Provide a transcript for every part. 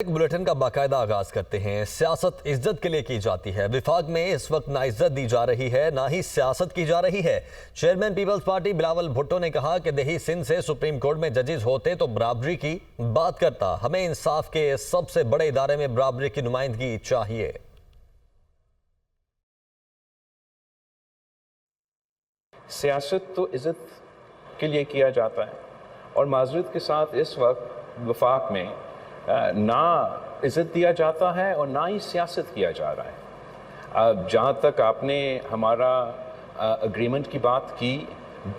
एक बुलेटिन का बाकायदा आगाज करते हैं। सियासत इज्जत के लिए की जाती है। विफाक में इस वक्त ना इज्जत दी जा रही है ना ही सियासत की जा रही है। चेयरमैन पीपल्स पार्टी बिलावल भुट्टो ने कहा कि दही सिंध से सुप्रीम कोर्ट में जजेस होते तो बराबरी की बात करता। हमें इंसाफ के सबसे बड़े इदारे में बराबरी की नुमाइंदगी चाहिए। सियासत तो इज्जत के लिए किया जाता है और माजरत के साथ इस वक्त वफाक में ना इज़्ज़त दिया जाता है और ना ही सियासत किया जा रहा है। अब जहाँ तक आपने हमारा अग्रीमेंट की बात की,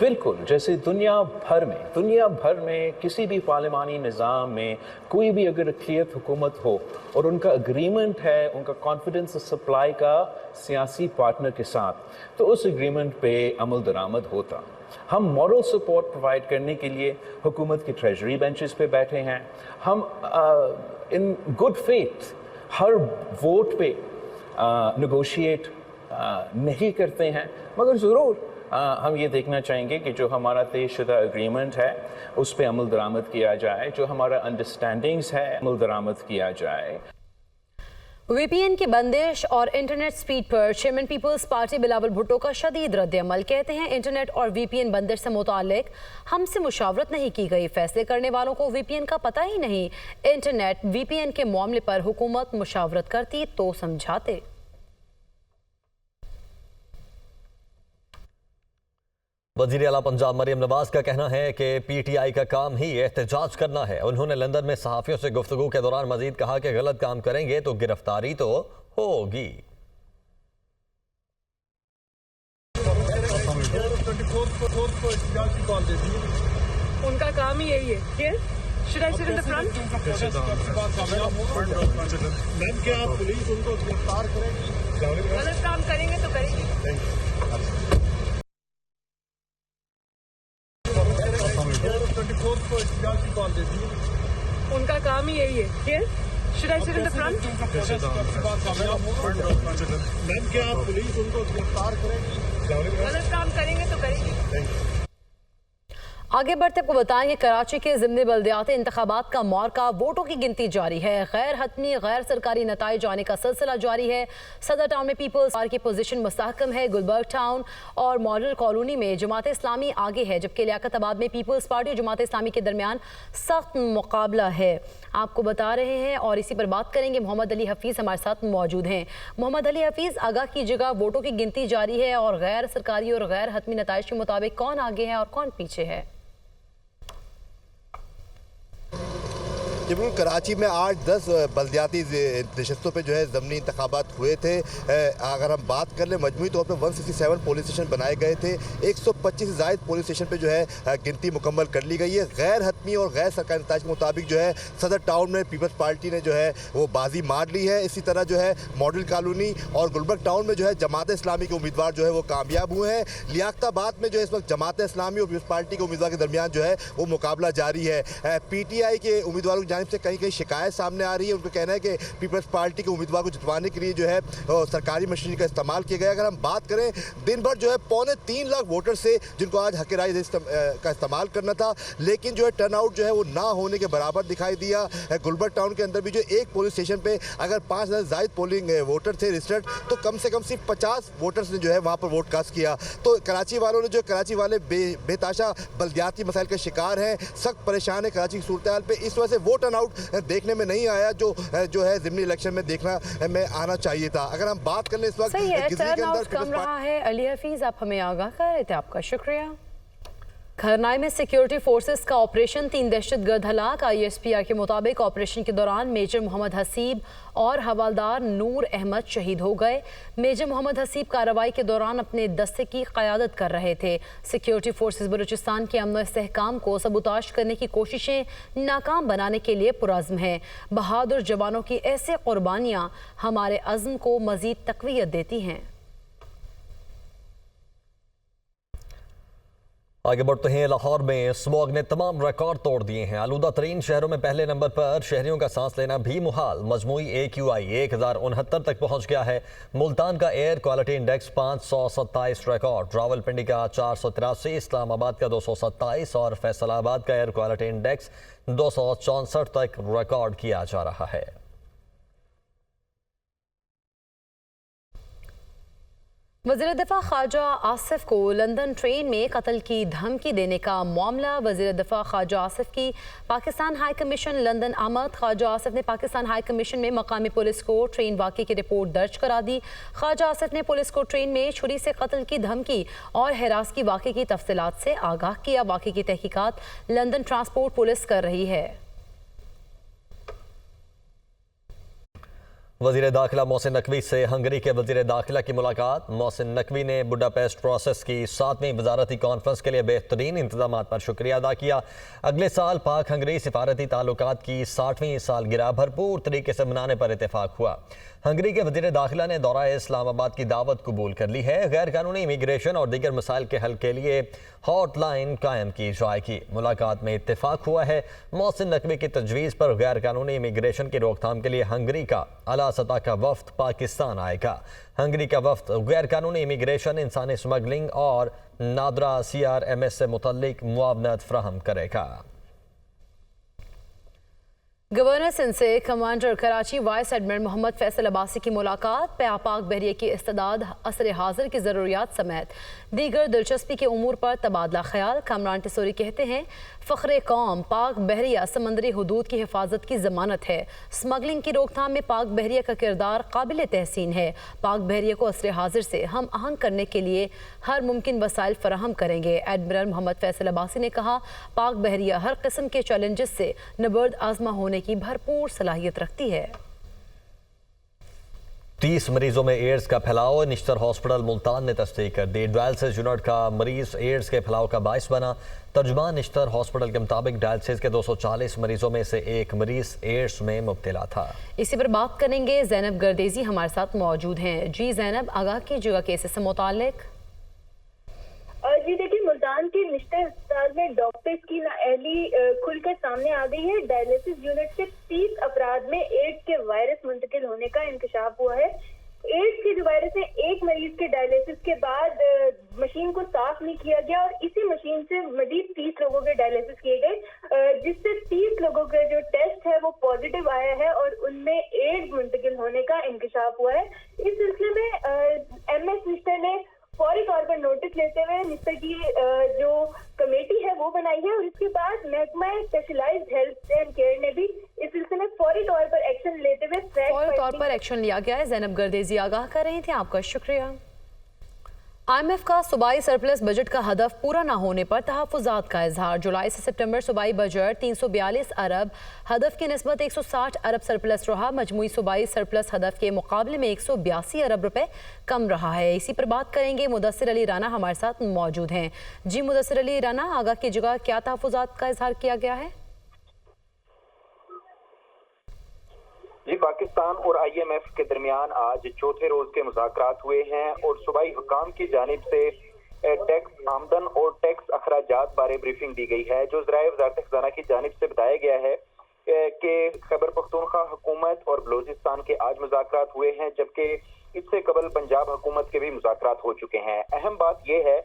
बिल्कुल जैसे दुनिया भर में किसी भी पार्लिमानी निज़ाम में कोई भी अगर अक़लियत हुकूमत हो और उनका अग्रीमेंट है, उनका कॉन्फिडेंस सप्लाई का सियासी पार्टनर के साथ, तो उस एग्रीमेंट पे अमल दरामद होता। हम मॉरल सपोर्ट प्रोवाइड करने के लिए हुकूमत की ट्रेजरी बेंचेस पे बैठे हैं। हम in good faith her vote पे नेगोशिएट नहीं करते हैं, मगर ज़रूर हम ये देखना चाहेंगे कि जो हमारा तयशुदा एग्रीमेंट है उस पे अमल दरामद किया जाए, जो हमारा अंडरस्टैंडिंग्स है अमल दरामद किया जाए। वीपीएन की बंदिश और इंटरनेट स्पीड पर चेयरमैन पीपल्स पार्टी बिलावल भुट्टो का शदीद रद्द-ए-अमल। कहते हैं इंटरनेट और वीपीएन बंदिश से मुतालिक हमसे मुशावरत नहीं की गई, फैसले करने वालों को वीपीएन का पता ही नहीं। इंटरनेट वीपीएन के मामले पर हुकूमत मुशावरत करती तो समझाते। वज़ीर आला पंजाब मरियम नवाज का कहना है कि पीटीआई का काम ही एहतजाज करना है। उन्होंने लंदन में सहाफ़ियों से गुफ्तगू के दौरान मजीद कहा कि गलत काम करेंगे तो गिरफ्तारी तो होगी। उनका काम ही यही है। Should I sit in the front? Ma'am क्या पुलिस उनको गिरफ्तार करेगी? गलत काम करेंगे तो करेगी। उनका काम ही यही है। Should I sit in the front? Ma'am क्या पुलिस उनको गिरफ्तार करेगी? गलत काम करेंगे तो करेगी। आगे बढ़ते आपको बताएं कि कराची के ज़िमनी बल्दियाती इंतखाबात का मौका, वोटों की गिनती जारी है। गैर हतमी गैर सरकारी नताइज आने का सिलसिला जारी है। सदर टाउन में पीपल्स पार्टी की पोजीशन मुस्तहकम है। गुलबर्ग टाउन और मॉडल कॉलोनी में जमात इस्लामी आगे है, जबकि लियाकताबाद में पीपल्स पार्टी और जमात इस्लामी के दरमियान सख्त मुकाबला है। आपको बता रहे हैं और इसी पर बात करेंगे। मोहम्मद अली हफीज़ हमारे साथ मौजूद हैं। मोहम्मद अली हफीज़, आगाह कीजिएगा, वोटों की गिनती जारी है और गैर सरकारी और गैर हतमी नताइज के मुताबिक कौन आगे है और कौन पीछे है? जब कराची में 8-10 बल्दियाती नशस्तों पे जो है ज़मनी इंतखाबात हुए थे। अगर हम बात कर लें, मजमूई तौर पे 167 पोलिंग स्टेशन बनाए गए थे। 125 से ज़ायद पोलिंग स्टेशन पे जो है गिनती मुकम्मल कर ली गई है। गैर हतमी और गैर सरकारी नताइज के मुताबिक जो है सदर टाउन में पीपल्स पार्टी ने जो है वो बाजी मार ली है। इसी तरह जो है मॉडल कॉलोनी और गुलबर्ग टाउन में जो है जमात इस्लामी के उम्मीदवार जो है वो कामयाब हुए हैं। लियाकताबाद में जो है इस वक्त जमात इस्लामी और पीपल्स पार्टी के उम्मीदवार के दरमियान जो है वो मुकाबला जारी है। पीटीआई के उम्मीदवारों की से कहीं कहीं शिकायत सामने आ रही है। उनका कहना है कि पीपल्स पार्टी के उम्मीदवार को जितवाने के लिए जो है सरकारी मशीनरी का इस्तेमाल किया गया। अगर हम बात करें, दिन भर जो है 3.25 लाख वोटर से जिनको आज हक राय का इस्तेमाल करना था, लेकिन जो है टर्नआउट जो है वो ना होने के बराबर दिखाई दिया। गुलबर्ग टाउन के अंदर भी जो एक पोलिंग स्टेशन पे अगर 5,000 ज़ायद पोलिंग वोटर थे रजिस्टर्ड, तो कम से कम सिर्फ 50 वोटर्स ने जो है वहाँ पर वोट कास्ट किया। तो कराची वालों ने जो कराची वाले बेताशा बल्दियाती मसाइल का शिकार हैं, सख्त परेशान है कराची की सूरत हाल पे। इस वजह से वो टर्नआउट देखने में नहीं आया जो है ज़िमनी इलेक्शन में देखना में आना चाहिए था। अगर हम बात कर लें इस वक्त टर्नआउट कम रहा है। अली हफीज़, आप हमें आगाह कर रहे थे, आपका शुक्रिया। खरनाई में सिक्योरिटी फोर्सेस का ऑपरेशन, 3 दहशतगर्द हलाक। ISPR के मुताबिक ऑपरेशन के दौरान मेजर मोहम्मद हसीब और हवालदार नूर अहमद शहीद हो गए। मेजर मोहम्मद हसीब कार्रवाई के दौरान अपने दस्ते की क़यादत कर रहे थे। सिक्योरिटी फोर्सेस बलूचिस्तान के अमन इस्तेहकाम को सबूताश करने की कोशिशें नाकाम बनाने के लिए पुरज़्म हैं। बहादुर जवानों की ऐसे कुर्बानियाँ हमारे अज़्म को मज़ीद तक़वियत देती हैं। आगे बढ़ते हैं। लाहौर में स्मॉग ने तमाम रिकॉर्ड तोड़ दिए हैं। आलूदा तरीन शहरों में पहले नंबर पर शहरियों का सांस लेना भी मुहाल। मजमूई AQI 1069 तक पहुंच गया है। मुल्तान का air quality index 527 record, Rawalpindi का 483, इस्लामाबाद का 227 और फैसलाबाद का एयर क्वालिटी इंडेक्स 264 तक रिकॉर्ड किया जा रहा है। वज़ीर दिफा ख्वाजा आसिफ को लंदन ट्रेन में कत्ल की धमकी देने का मामला। वज़ीर दिफा ख्वाजा आसिफ की पाकिस्तान हाई कमीशन लंदन आमद। ख्वाजा आसिफ ने पाकिस्तान हाई कमीशन में मकामी पुलिस को ट्रेन वाक़े की रिपोर्ट दर्ज करा दी। ख्वाजा आसिफ ने पुलिस को ट्रेन में छुरी से कत्ल की धमकी और हिरास की वाक़े की तफसीलात से आगाह किया। वाक़े की तहकीकात लंदन ट्रांसपोर्ट पुलिस कर रही है। वज़ीर दाखिला मोहसिन नकवी से हंगरी के वज़ीर दाखिला की मुलाकात। मोहसिन नकवी ने बुडापेस्ट प्रोसेस की 7वीं वजारती कॉन्फ्रेंस के लिए बेहतरीन इंतजाम पर शुक्रिया अदा किया। अगले साल पाक हंगरी सिफारती ताल्लुकात की 60वीं सालगिरह भरपूर तरीके से मनाने पर इतफाक हुआ। हंगरी के वज़ीर दाखिला ने दौरा इस्लामाबाद की दावत कबूल कर ली है। गैर कानूनी इमिग्रेशन और दीगर मसाइल के हल के लिए हॉटलाइन कायम की जाएगी। मुलाकात में इत्तेफाक हुआ है मोहसिन नकवी की तजवीज़ पर गैर कानूनी इमिग्रेशन की रोकथाम के लिए हंगरी का आला सतह का वफ्द पाकिस्तान आएगा। हंगरी का वफ्द गैर कानूनी इमिग्रेशन, इंसानी स्मगलिंग और नादरा CRMS से मुतल्लिक मुआवनत फराहम करेगा। गवर्नर सिंध से commander Karachi vice admiral Mohammad Faisal Abbasi की मुलाकात। पाक बहरिया की इस्तेदाद, असर हाजिर की ज़रूरियात समेत दीगर दिलचस्पी के उमूर पर तबादला ख्याल। कामरान टिसोरी कहते हैं फ़ख्रे कौम पाक बहरिया समंदरी हदूद की हिफाजत की ज़मानत है। स्मगलिंग की रोकथाम में पाक बहरिया का किरदार काबिल तहसीन है। पाक बहरिया को असर हाजिर से हम आहंग करने के लिए हर मुमकिन वसाइल फराहम करेंगे। एडमिरल मोहम्मद फैसल अब्बासी ने कहा पाक बहरिया हर किस्म के चैलेंजेस से नबर्द आजमा होने की भरपूर सलाहियत रखती है। 30 मरीजों में एड्स का फैलाव। निश्तर हॉस्पिटल मुल्तान ने तस्दीक कर दी। डायलिसिस यूनिट का मरीज एड्स के फैलाव का बाइस बना। तर्जुमान निश्तर हॉस्पिटल के मुताबिक डायलिसिस के 240 मरीजों में से एक मरीज एड्स में मुब्तला था। इसी पर बात करेंगे, जैनब गर्देजी हमारे साथ मौजूद हैं। जी जैनब, आगाह कीजिएगा केस से मुताल्लिक। जी देखिए, मुल्तान के निश्तर अस्पताल में डॉक्टर्स की नाअहली खुलकर सामने आ गई है। डायलिसिस यूनिट से 30 अफराद में एड्स के वायरस मुंतकिल होने का इंकशाफ हुआ है। एड्स के जो वायरस है, एक मरीज के डायलिसिस के बाद मशीन को साफ नहीं किया गया और इसी मशीन से मजीद 30 लोगों के डायलिसिस किए गए, जिससे 30 लोगों का जो टेस्ट है वो पॉजिटिव आया है और उनमें एड्स मुंतकिल होने का इंकशाफ हुआ है। इस सिलसिले में MS निश्तर ने फौरी तौर पर नोटिस लेते हुए निश्तर की जो कमेटी है वो बनाई है और इसके बाद महकमा स्पेशलाइज्ड हेल्थ एंड केयर ने भी इस सिलसिले में फौरी तौर पर एक्शन लेते हुए फौरी तौर पर एक्शन लिया गया है। जैनब गर्देजी आगाह कर रही थी, आपका शुक्रिया। IMF का सूबाई सरप्लस बजट का हदफ पूरा न होने पर तहफ़्फ़ुज़ात का इजहार। जुलाई से सितंबर सूबाई बजट 342 अरब हदफ की निस्बत 160 अरब सरप्लस रहा। मजमूई सूबाई सरप्लस हदफ के मुकाबले में 182 अरब रुपए कम रहा है। इसी पर बात करेंगे, मुदस्सिर अली राना हमारे साथ मौजूद हैं। जी मुदस्सिर अली राना, आगाह कीजिएगा क्या तहफ़्फ़ुज़ात का इजहार किया गया है? जी, पाकिस्तान और IMF के दरमियान आज चौथे रोज के मुज़ाकरात हुए हैं और सूबाई हुकाम की जानिब से टैक्स आमदन और टैक्स अखराजात बारे ब्रीफिंग दी गई है। जो ज़राए वज़ारत ख़ज़ाना की जानिब से बताया गया है कि खैबर पख्तूनख्वा हुकूमत और बलूचिस्तान के आज मुज़ाकरात हुए हैं, जबकि इससे कबल पंजाब हुकूमत के भी मुज़ाकरात हो चुके हैं। अहम बात यह है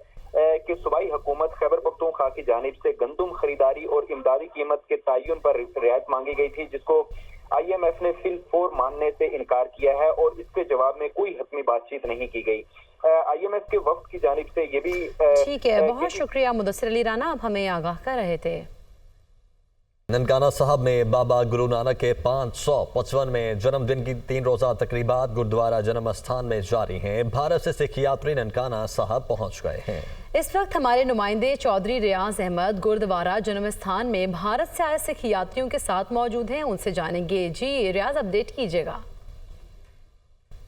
कि सूबाई हुकूमत खैबर पख्तूनख्वा की जानिब से गंदम खरीदारी और इमदादी कीमत के तयन पर रियायत मांगी गई थी, जिसको IMF ने फिल-फोर मानने से इनकार किया है और इसके जवाब में कोई हतमी बातचीत नहीं की गई। IMF के वक्त की जानिब से ये भी ठीक है, बहुत शुक्रिया मुदस्सिर अली राना, आप हमें आगाह कर रहे थे। ननकाना साहब में बाबा गुरु नानक के 555 में जन्मदिन की 3 रोज़ा तकरीबात गुरुद्वारा जन्म स्थान में जारी हैं। भारत से सिख यात्री ननकाना साहब पहुंच गए हैं। इस वक्त हमारे नुमाइंदे चौधरी रियाज अहमद गुरुद्वारा जन्म स्थान में भारत से आए सिख यात्रियों के साथ मौजूद हैं, उनसे जानेंगे। जी रियाज, अपडेट कीजिएगा।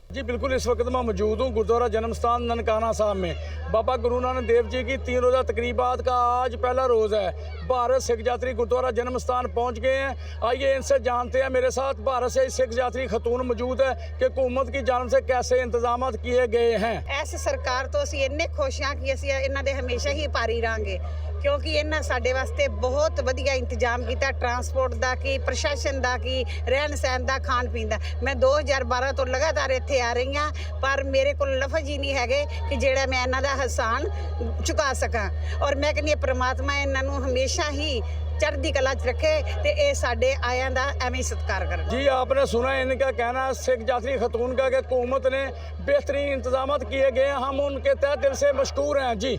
जी बिल्कुल, इस वक्त मैं मौजूद हूँ गुरुद्वारा जन्म स्थान ननकाना साहब में। बाबा गुरु नानक देव जी की 3 रोज़ा तकरीबात का आज पहला रोज़ है। भारत सिख यात्री गुरुद्वारा जन्म स्थान पहुँच गए हैं। आइए इनसे जानते हैं। मेरे साथ भारत से सिख यात्री खतून मौजूद है कि हुकूमत की जानब से कैसे इंतजाम किए गए हैं। ऐसे सरकार तो असी इन्ने खुश हाँ कि असी इन्हां दे हमेशा ही भारी रहांगे, क्योंकि इन्हां साडे वास्ते बहुत वधिया इंतजाम किया, ट्रांसपोर्ट का की, प्रशासन का की, रहन सहन का, खाण पीन का। मैं 2012 तो लगातार इत्थे आ रही हाँ, पर मेरे को लफज ही नहीं है कि जेड़ा मैं इन्हां दा एहसान चुका सकां। और मैं कहनी परमात्मा इन्हां नूं हमेशा ही ਚੜ੍ਹਦੀ ਕਲਾ 'ਚ ਰੱਖੇ ਤੇ ਇਹ ਸਾਡੇ ਆਇਆਂ ਦਾ ਐਵੇਂ ਹੀ ਸਤਿਕਾਰ ਕਰਨ। जी आपने सुना है इनका कहना है सिख यात्री खतून का कि हुकूमत ने बेहतरीन इंतजाम किए गए हैं, हम उनके तहे दिल से मशकूर हैं जी।